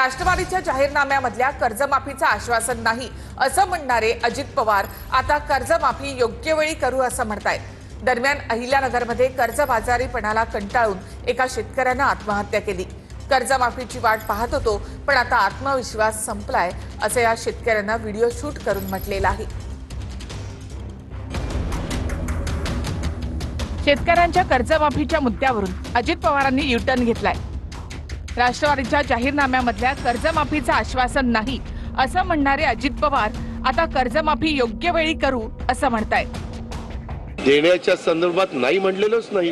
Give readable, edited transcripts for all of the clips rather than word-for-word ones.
राष्ट्रवादीच्या जाहीरनाम्यामधल्या कर्जमाफीचं आश्वासन नाही असं म्हणणारे अजित पवार आता कर्जमाफी योग्य वेळी करू असं म्हणतायत। दरम्यान अहिल्यानगरमध्ये कर्जबाजारीपणाला कंटाळून एका शेतकऱ्यानं आत्महत्या केली। कर्जमाफीची वाट पाहत होतो, पण आता आत्मविश्वास संपलाय असं या शेतकऱ्यानं व्हिडिओ शूट करून म्हटलेलं आहे। शेतकऱ्यांच्या कर्जमाफीच्या मुद्द्यावरून अजित पवारांनी युटर्न घेतलाय। राष्ट्रवादीच्या जाहीरनाम्यामधल्या कर्जमाफीचं आश्वासन नाही असं म्हणणारे अजित पवार आता कर्जमाफी योग्य वेळी करू असं म्हणतायत। देण्याच्या संदर्भात नाही म्हणलेलंच नाही,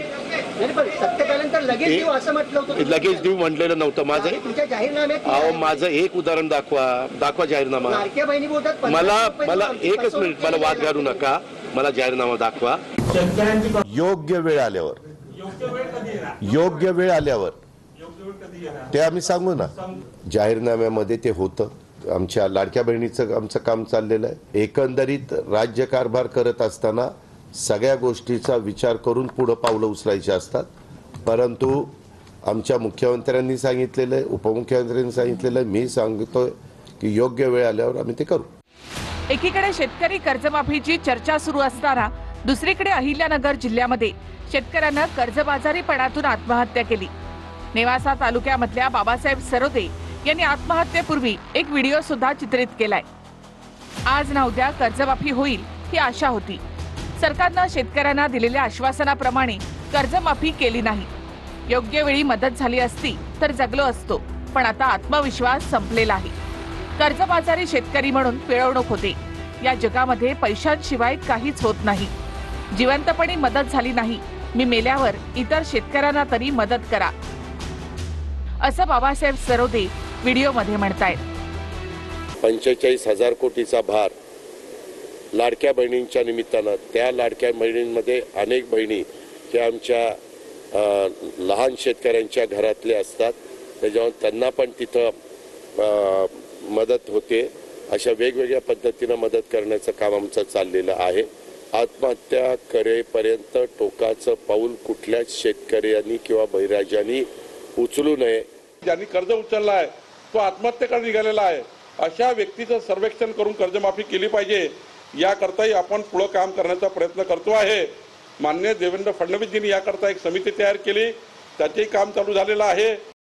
लगेच देऊ म्हणलेलं नव्हतं। माझं एक उदाहरण दाखवा जाहीरनामा। मला एकच मिनिट, मला वाद घालू नका, मला जाहीरनामा दाखवा। योग्य वेळ आल्यावर ते आम्ही सांगू ना। जाहीरनाम्यामध्ये ते होतं, आमच्या लाडक्या बहिणीचं आमचं काम चाललेलं आहे। एकंदरीत राज्यकारभार करत असताना सगळ्या गोष्टीचा विचार करून पुढे पावलं उचलायची असतात, परंतु आमच्या मुख्यमंत्र्यांनी सांगितलेलं आहे, उपमुख्यमंत्र्यांनी सांगितलेलं आहे, मी सांगतोय की योग्य वेळ आल्यावर आम्ही ते करू। एकीकडे शेतकरी कर्जमाफीची चर्चा सुरू असताना दुसरीकडे अहिल्यानगर जिल्ह्यामध्ये शेतकऱ्यांना कर्जबाजारीपणातून आत्महत्या केली। नेवासा तालुक्यामधल्या बाबासाहेब सरोदे यांनी आत्महत्येपूर्वी एक व्हिडिओ सुद्धा चित्रित केलाय। आज ना उद्या कर्जमाफी होईल ही आशा होती। सरकारनं शेतकऱ्यांना दिलेल्या आश्वासनाप्रमाणे कर्जमाफी केली नाही। योग्य वेळी मदत झाली असती तर जगलो असतो, पण आता आत्मविश्वास संपलेला आहे। कर्जबाजारी शेतकरी म्हणून पिळवणूक होते। या जगामध्ये पैशांशिवाय काहीच होत नाही। जिवंतपणी मदत झाली नाही, मी मेल्यावर इतर शेतकऱ्यांना तरी मदत करा असं बाबासाहेब सरोदे व्हिडिओमध्ये म्हणतायत। 45,000 कोटीचा भार लाडक्या बहिणींच्या निमित्तानं, त्या लाडक्या बहिणींमध्ये अनेक बहिणी ज्या आमच्या लहान शेतकऱ्यांच्या घरातले असतात, त्याच्यामुळे त्यांना पण तिथं मदत होते। अशा वेगवेगळ्या पद्धतीनं मदत करण्याचं काम आमचं चाललेलं आहे। आत्महत्या करेपर्यंत टोकाचं पाऊल कुठल्याच शेतकऱ्यांनी किंवा बहिराजांनी उचलू नये। ज्यांनी कर्ज उचलला आहे तो आत्महत्येकडे निघालेला आहे, अशा व्यक्तीचं सर्वेक्षण करून कर्जमाफी केली पाहिजे, याकरताही आपण पुढे काम करण्याचा प्रयत्न करतो आहे। माननीय देवेंद्र फडणवीसजींनी याकरता एक समिती तयार केली, त्याचेही काम चालू झालेलं आहे।